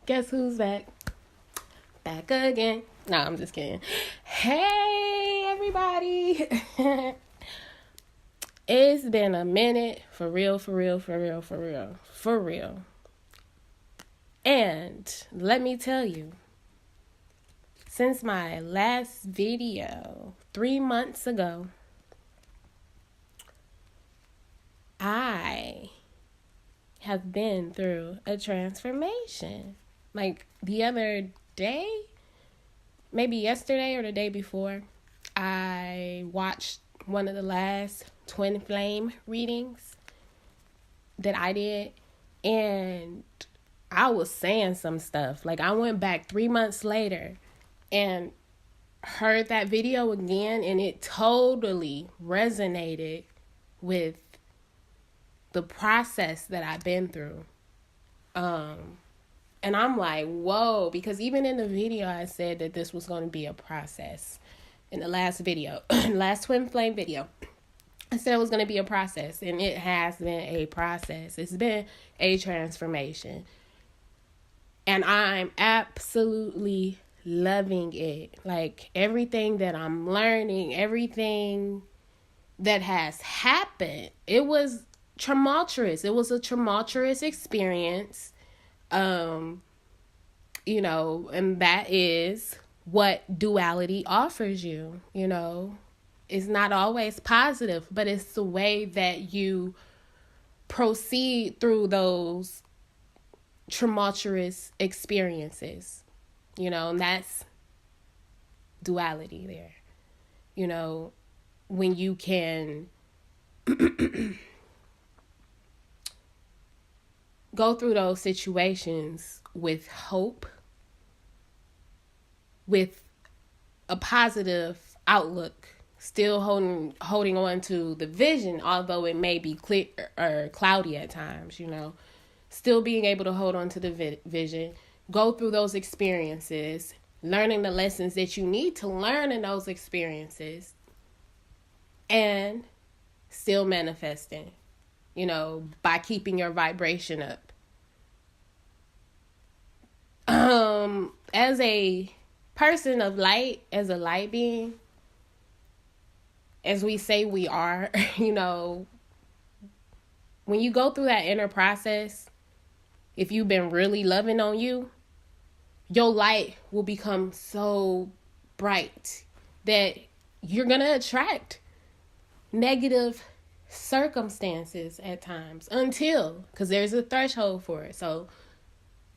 Guess who's back? Back again. No, I'm just kidding. Hey, everybody. It's been a minute. For real. And let me tell you, since my last video 3 months ago, I have been through a transformation. Like the other day, maybe yesterday or the day before, I watched one of the last Twin Flame readings that I did, and I was saying some stuff. Like, I went back 3 months later and heard that video again, and it totally resonated with the process that I've been through. And I'm like, whoa, because even in the video, I said that this was going to be a process. In the last video, last Twin Flame video, I said it was going to be a process, and it has been a process. It's been a transformation, and I'm absolutely loving it. Like, everything that I'm learning, everything that has happened, it was tumultuous. It was a tumultuous experience. And that is what duality offers you. It's not always positive, but it's the way that you proceed through those tumultuous experiences, and that's duality there. When you can go through those situations with hope, with a positive outlook, still holding on to the vision, although it may be clear or cloudy at times, still being able to hold on to the vision, go through those experiences, learning the lessons that you need to learn in those experiences, and still manifesting, by keeping your vibration up. As a person of light, as a light being, as we say we are, when you go through that inner process, if you've been really loving on you, your light will become so bright that you're going to attract negative circumstances at times because there's a threshold for it. So,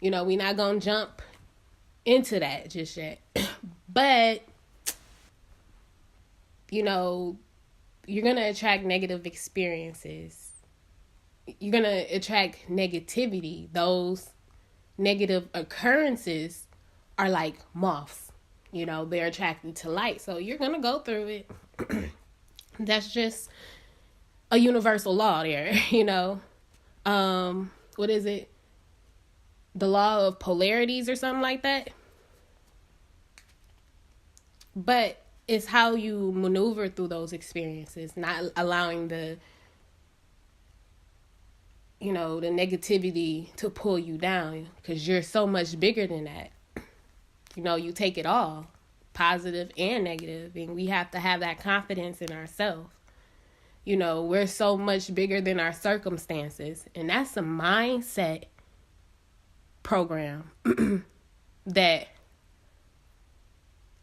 we're not going to jump into that just yet. But, you're going to attract negative experiences. You're going to attract negativity. Those negative occurrences are like moths. They're attracted to light. So you're going to go through it. That's just a universal law there, what is it? The law of polarities or something like that. But it's how you maneuver through those experiences, not allowing the negativity to pull you down, because you're so much bigger than that. You take it all, positive and negative, and we have to have that confidence in ourselves. We're so much bigger than our circumstances, and that's a mindset program that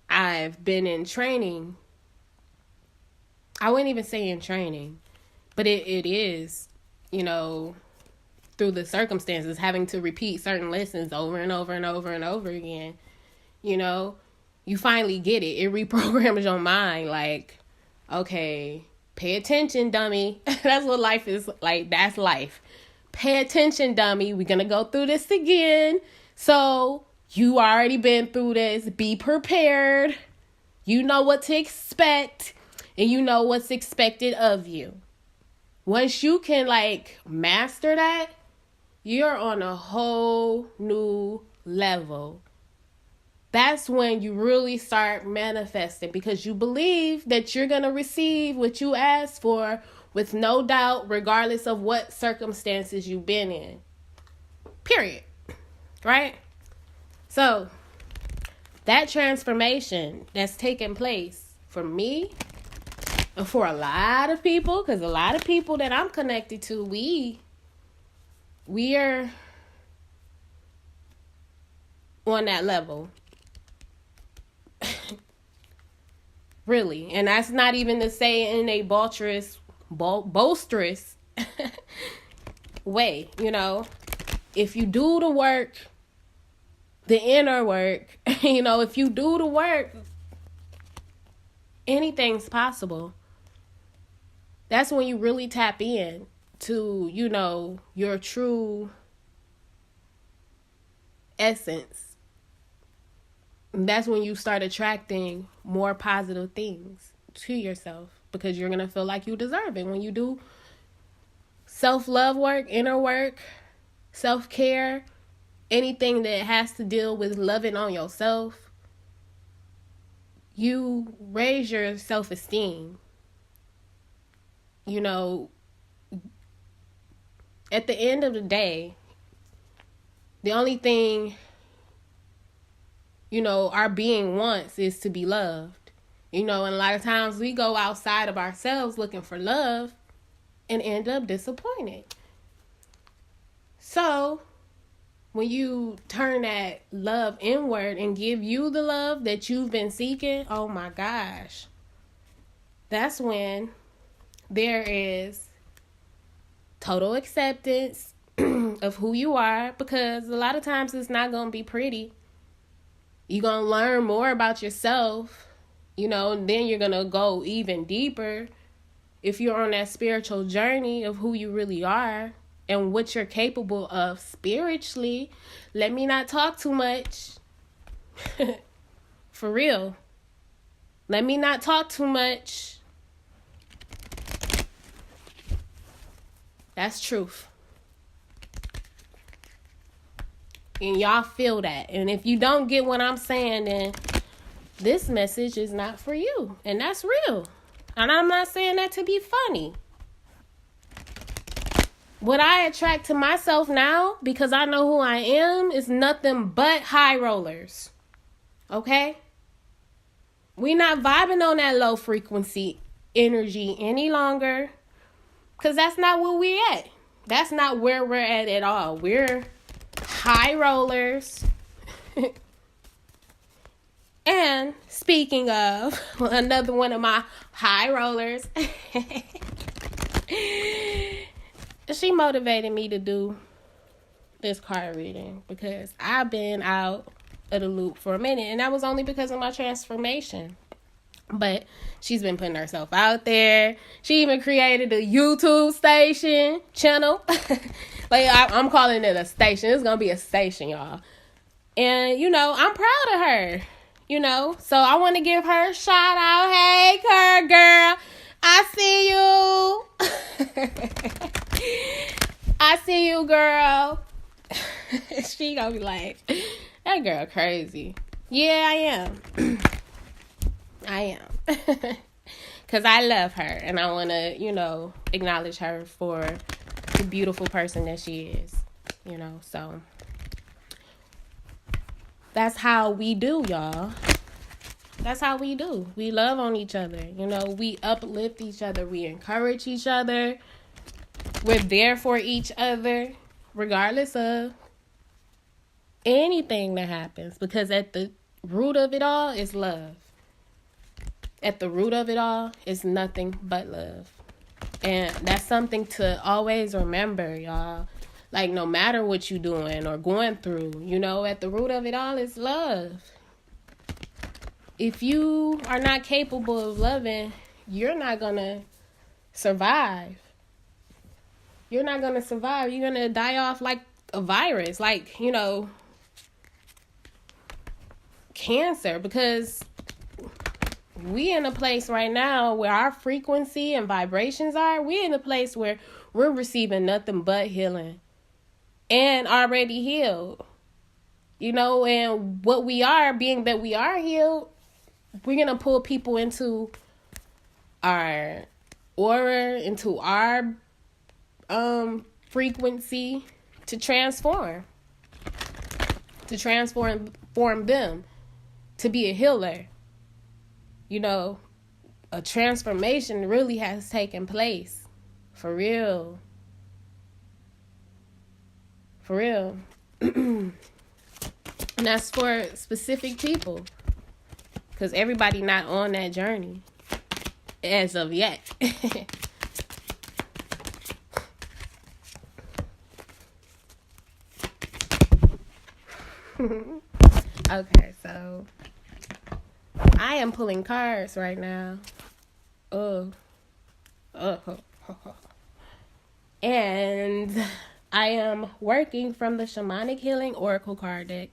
I've been in training. I wouldn't even say in training, but it is, through the circumstances, having to repeat certain lessons over and over and over and over again. You finally get it. It reprograms your mind. Like, okay, pay attention, dummy. That's what life is like. That's life. Pay attention, dummy. We're going to go through this again. So you already been through this. Be prepared. You know what to expect, and you know what's expected of you. Once you can master that, you're on a whole new level. That's when you really start manifesting, because you believe that you're going to receive what you asked for with no doubt, regardless of what circumstances you've been in. Period. Right? So that transformation that's taking place for me and for a lot of people, because a lot of people that I'm connected to, we are on that level. Really. And that's not even to say in a boisterous way, you know. If you do the work, the inner work, you know, if you do the work, anything's possible. That's when you really tap in to, you know, your true essence. That's when you start attracting more positive things to yourself, because you're going to feel like you deserve it. When you do self-love work, inner work, self-care, anything that has to deal with loving on yourself, you raise your self-esteem. You know, at the end of the day, the only thing, you know, our being wants is to be loved. You know, and a lot of times we go outside of ourselves looking for love and end up disappointed. So when you turn that love inward and give you the love that you've been seeking, oh my gosh, that's when there is total acceptance of who you are, because a lot of times it's not going to be pretty. You're going to learn more about yourself, you know, and then you're going to go even deeper if you're on that spiritual journey of who you really are and what you're capable of spiritually. Let me not talk too much. For real. Let me not talk too much. That's truth. And y'all feel that. And if you don't get what I'm saying, then this message is not for you. And that's real. And I'm not saying that to be funny. What I attract to myself now, because I know who I am, is nothing but high rollers. Okay? We're not vibing on that low frequency energy any longer, because that's not where we're at. That's not where we're at all. We're high rollers. And speaking of another one of my high rollers, she motivated me to do this card reading because I've been out of the loop for a minute, and that was only because of my transformation. But she's been putting herself out there. She even created a YouTube channel. Like, I'm calling it a station. It's going to be a station, y'all. And, you know, I'm proud of her, you know. So I want to give her a shout out. Hey, Kerr girl, I see you. I see you, girl. She going to be like, that girl crazy. Yeah, I am. I am. Because I love her. And I want to, you know, acknowledge her for the beautiful person that she is. You know, so that's how we do, y'all. That's how we do. We love on each other. You know, we uplift each other. We encourage each other. We're there for each other, regardless of anything that happens. Because at the root of it all is love. At the root of it all is nothing but love. And that's something to always remember, y'all. Like, no matter what you're doing or going through, you know, at the root of it all is love. If you are not capable of loving, you're not going to survive. You're not going to survive. You're going to die off like a virus, like, you know, cancer, because we in a place right now where our frequency and vibrations are. We in a place where we're receiving nothing but healing and already healed. You know, and what we are, being that we are healed, we're going to pull people into our aura, into our frequency to transform formed them to be a healer. You know, a transformation really has taken place. For real. For real. And that's for specific people. Because everybody not on that journey. As of yet. Okay, so I am pulling cards right now. And I am working from the Shamanic Healing Oracle card deck.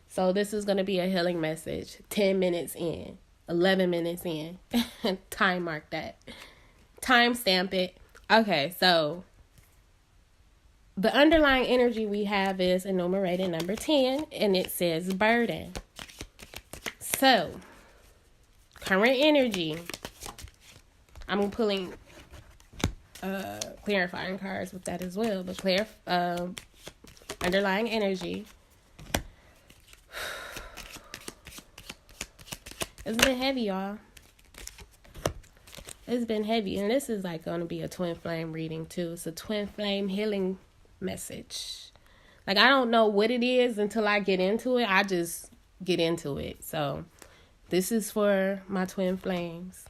So this is going to be a healing message. 10 minutes in. 11 minutes in. Time mark that. Time stamp it. Okay, so the underlying energy we have is enumerated number 10. And it says burden. So, current energy. I'm pulling clarifying cards with that as well. But underlying energy. It's been heavy, y'all. It's been heavy. And this is like going to be a twin flame reading too. It's a twin flame healing message. Like, I don't know what it is until I get into it. I just get into it. So, this is for my twin flames.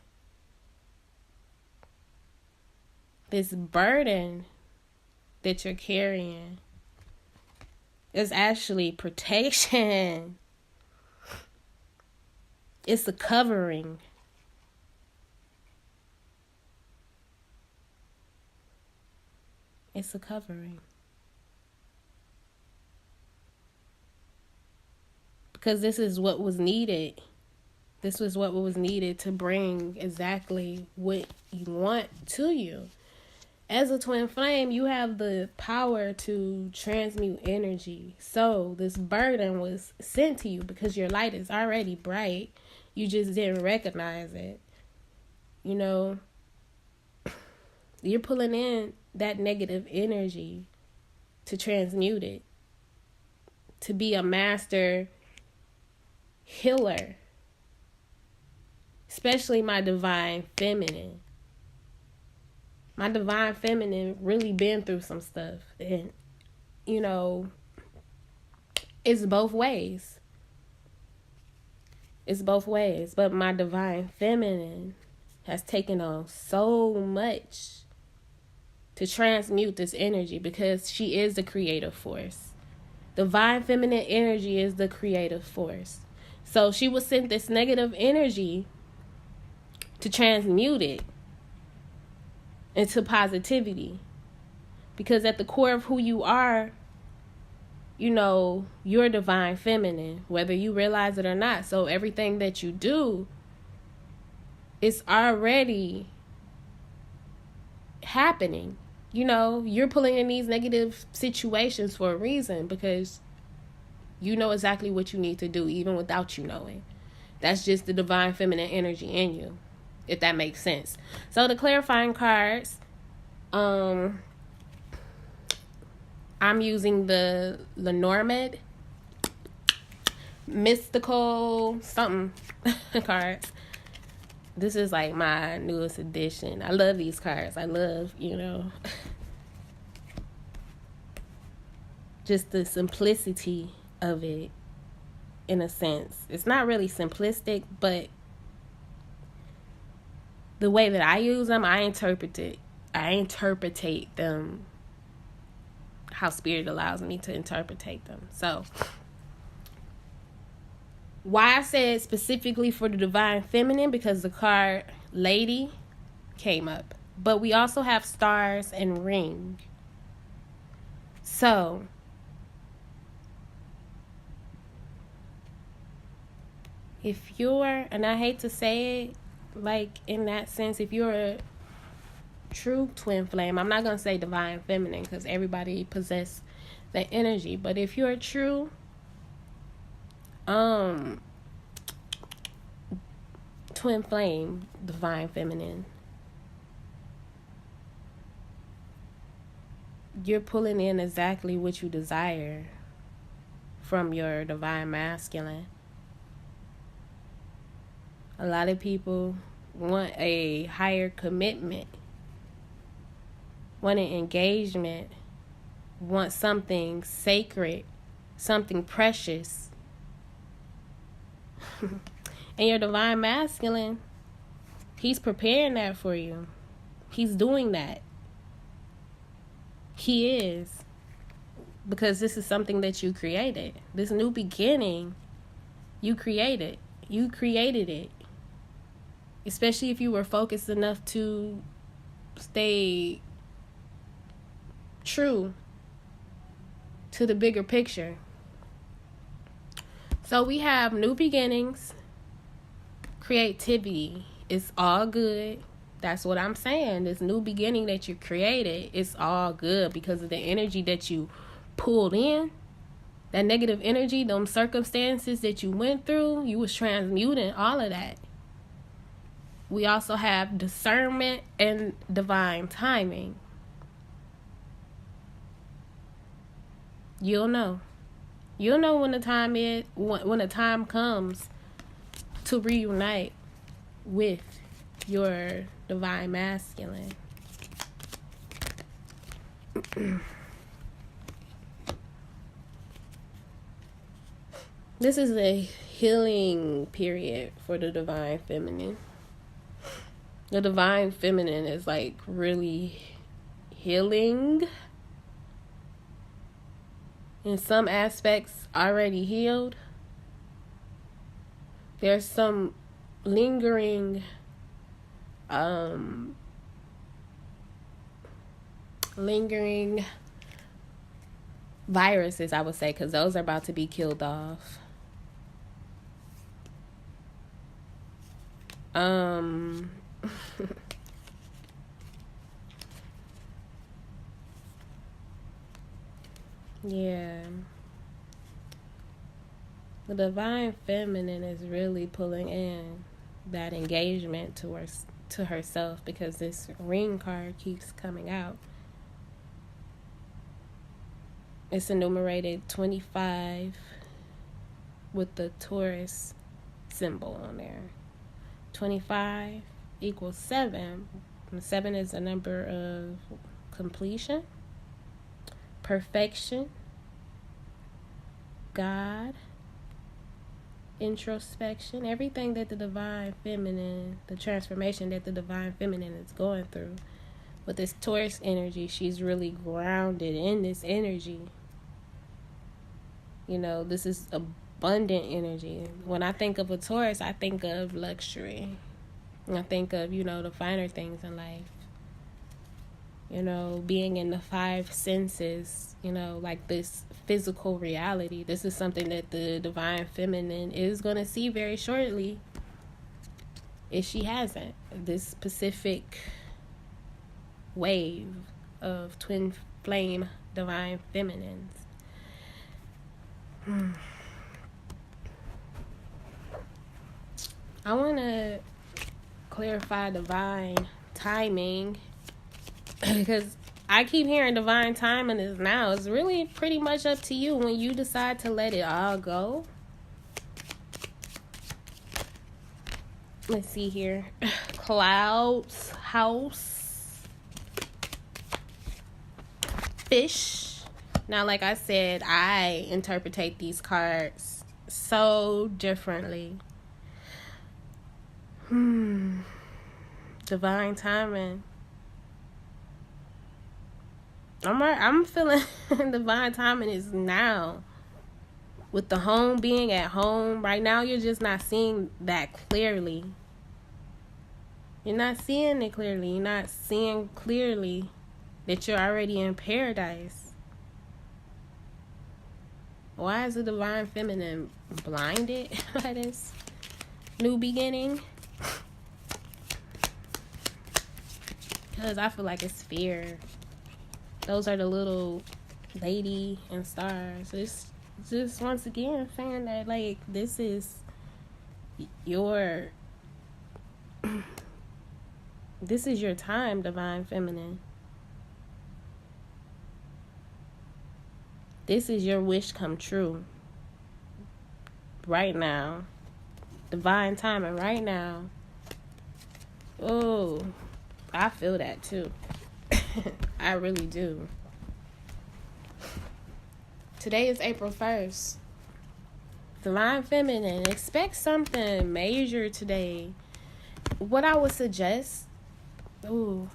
This burden that you're carrying is actually protection. It's a covering. It's a covering. Because this is what was needed. This was what was needed to bring exactly what you want to you. As a twin flame, you have the power to transmute energy. So this burden was sent to you because your light is already bright. You just didn't recognize it. You know, you're pulling in that negative energy to transmute it. To be a master healer. Especially my divine feminine. My divine feminine really been through some stuff. And, you know, it's both ways. It's both ways. But my divine feminine has taken on so much to transmute this energy because she is the creative force. Divine feminine energy is the creative force. So she was sent this negative energy to transmute it into positivity. Because at the core of who you are, you know, you're divine feminine, whether you realize it or not. So everything that you do is already happening. You know, you're pulling in these negative situations for a reason because you know exactly what you need to do, even without you knowing. That's just the divine feminine energy in you, if that makes sense. So the clarifying cards, I'm using the Lenormand Mystical something cards. This is like my newest edition. I love these cards. I love, you know, just the simplicity of it, in a sense. It's not really simplistic, but the way that I use them, I interpretate them how Spirit allows me to interpretate them. So, why I said specifically for the divine feminine, because the card Lady came up. But we also have stars and ring. So, if you're, and I hate to say it, like in that sense, if you're a true twin flame, I'm not going to say divine feminine because everybody possesses that energy. But if you're a true twin flame, divine feminine, you're pulling in exactly what you desire from your divine masculine. A lot of people want a higher commitment, want an engagement, want something sacred, something precious. And your divine masculine, he's preparing that for you. He's doing that. He is. Because this is something that you created. This new beginning, you created. You created it. Especially if you were focused enough to stay true to the bigger picture. So we have new beginnings, creativity. It's all good. That's what I'm saying. This new beginning that you created, it's all good because of the energy that you pulled in. That negative energy, them circumstances that you went through, you was transmuting all of that. We also have discernment and divine timing. You'll know. You'll know when the time is, when the time comes to reunite with your divine masculine. This is a healing period for the divine feminine. The divine feminine is like really healing. In some aspects, already healed. There's some lingering viruses, I would say, because those are about to be killed off. Yeah. The divine feminine is really pulling in that engagement to herself because this ring card keeps coming out. It's enumerated 25 with the Taurus symbol on there. 25 equals 7. And 7 is a number of completion, perfection, God, introspection, everything that the divine feminine, the transformation that the divine feminine is going through. With this Taurus energy, she's really grounded in this energy. You know, this is abundant energy. When I think of a Taurus, I think of luxury. I think of, the finer things in life. Being in the 5 senses, like this physical reality. This is something that the divine feminine is going to see very shortly if she hasn't. This specific wave of twin flame divine feminines. I want to clarify divine timing because I keep hearing divine timing is now. It's really pretty much up to you when you decide to let it all go. Let's see here. Clouds, house, fish. Now, like I said, I interpretate these cards so differently. Divine timing. I'm feeling divine timing is now. With the home being at home, right now you're just not seeing that clearly. You're not seeing it clearly. You're not seeing clearly that you're already in paradise. Why is the divine feminine blinded by this new beginning? Because I feel like it's fear. Those are the little lady and stars. It's just once again saying that, like, this is your time, divine feminine. This is your wish come true. right now. Divine timing right now. Oh, I feel that too. I really do. Today is April 1st. Divine Feminine, expect something major today. What I would suggest, I'm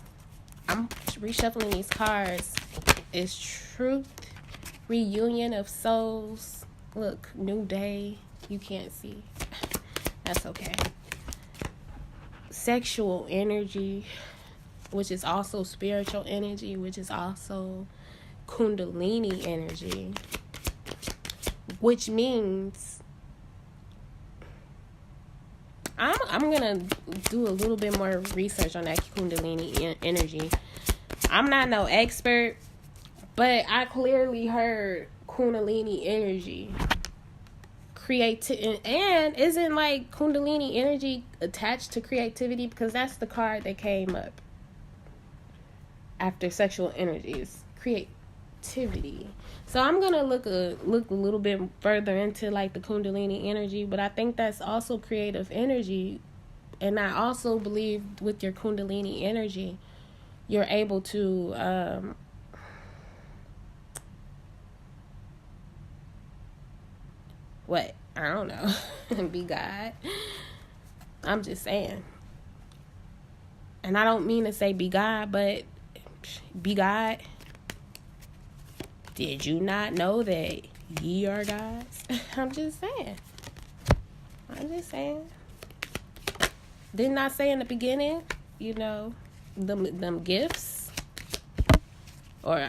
reshuffling these cards, is Truth, Reunion of Souls. Look, New Day. You can't see. That's okay. Sexual energy, which is also spiritual energy, which is also Kundalini energy, which means I'm gonna do a little bit more research on that Kundalini energy. I'm not no expert, but I clearly heard Kundalini energy. And isn't like Kundalini energy attached to creativity? Because that's the card that came up after sexual energies, creativity. So I'm gonna look a little bit further into like the Kundalini energy, but I think that's also creative energy. And I also believe with your Kundalini energy, you're able to what? I don't know. Be God. I'm just saying. And I don't mean to say be God, but be God. Did you not know that ye are gods? I'm just saying. Didn't I say in the beginning, them gifts? Or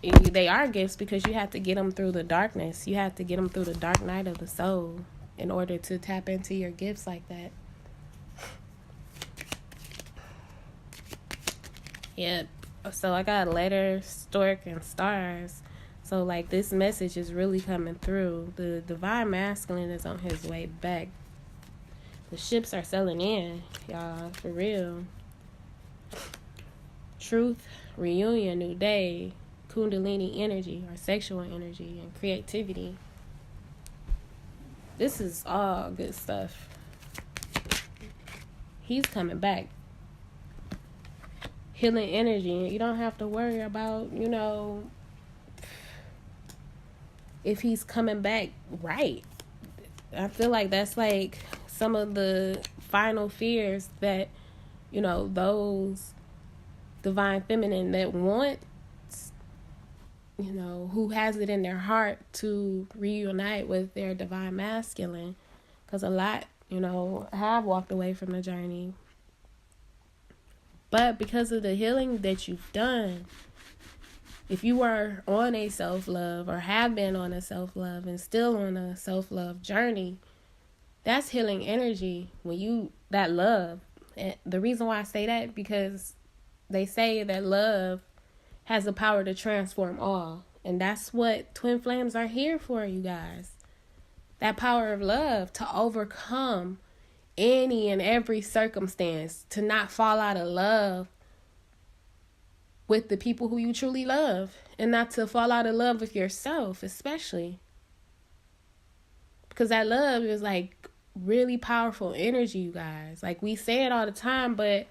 they are gifts because you have to get them through the darkness. You have to get them through the dark night of the soul in order to tap into your gifts like that. Yep. So I got letters, stork, and stars. So like this message is really coming through. The divine masculine is on his way back. The ships are sailing in, y'all, for real. Truth, reunion, new day, Kundalini energy or sexual energy and creativity. This is all good stuff. He's coming back. Healing energy. You don't have to worry about, if he's coming back right. I feel like that's like some of the final fears that, those divine feminine that wants, who has it in their heart to reunite with their divine masculine. Because a lot, have walked away from the journey. But because of the healing that you've done, if you are on a self-love or have been on a self-love and still on a self-love journey, that's healing energy that love. And the reason why I say that, because they say that love has the power to transform all. And that's what Twin Flames are here for, you guys. That power of love to overcome any and every circumstance, to not fall out of love with the people who you truly love, and not to fall out of love with yourself, especially. Because that love is like really powerful energy, you guys. Like we say it all the time, but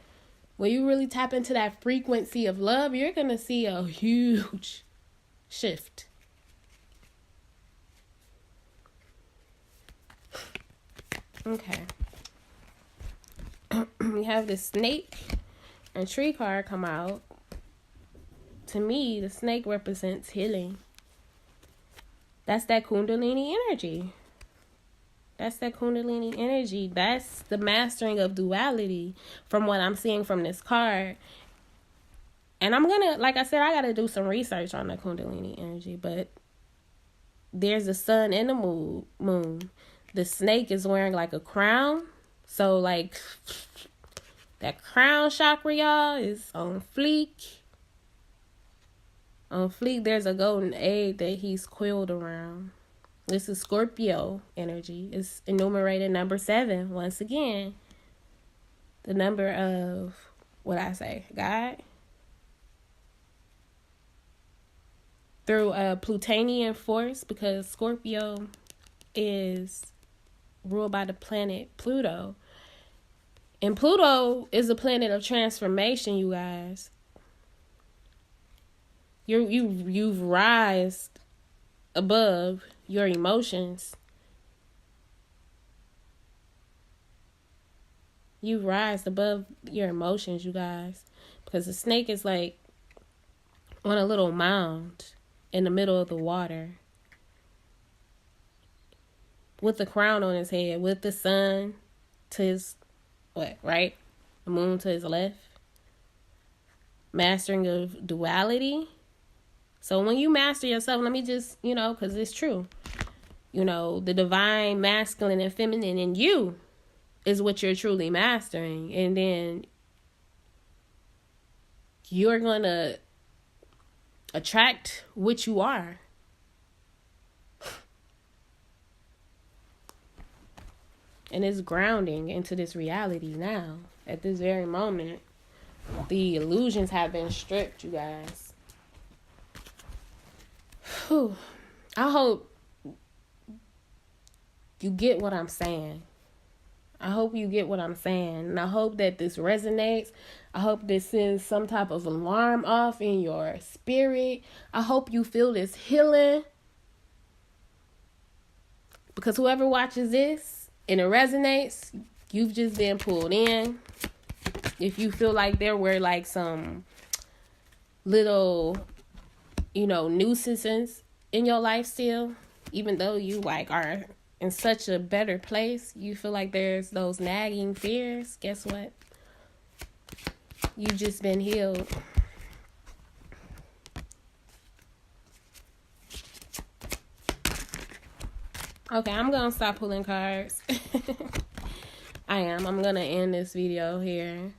when you really tap into that frequency of love, you're going to see a huge shift. Okay. We have the snake and tree card come out. To me, the snake represents healing. That's that Kundalini energy. That's the mastering of duality from what I'm seeing from this card. And I'm going to, like I said, I got to do some research on the Kundalini energy. But there's the sun and the moon. The snake is wearing like a crown. So like that crown chakra, y'all, is on fleek. On fleek, there's a golden egg that he's coiled around. This is Scorpio energy. It's enumerated number 7. Once again, the number of, God? Through a Plutonian force, because Scorpio is ruled by the planet Pluto. And Pluto is a planet of transformation, you guys. You've rised above your emotions. You rise above your emotions, you guys. Because the snake is like on a little mound in the middle of the water. With the crown on his head. With the sun to his, right? The moon to his left. Mastering of duality. So when you master yourself, let me just, because it's true. The divine masculine and feminine in you is what you're truly mastering. And then you're going to attract what you are. And it's grounding into this reality now. At this very moment, the illusions have been stripped, you guys. Whew. I hope you get what I'm saying. I hope you get what I'm saying. And I hope that this resonates. I hope this sends some type of alarm off in your spirit. I hope you feel this healing. Because whoever watches this and it resonates, you've just been pulled in. If you feel like there were like some little, nuisances in your life still, even though you are in such a better place, you feel like there's those nagging fears, guess what? You've just been healed. Okay, I'm going to stop pulling cards. I am. I'm going to end this video here.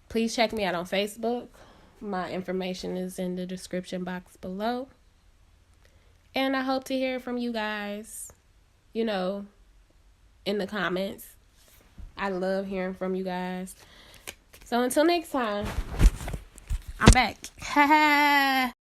Please check me out on Facebook. My information is in the description box below. And I hope to hear from you guys, in the comments. I love hearing from you guys. So until next time, I'm back.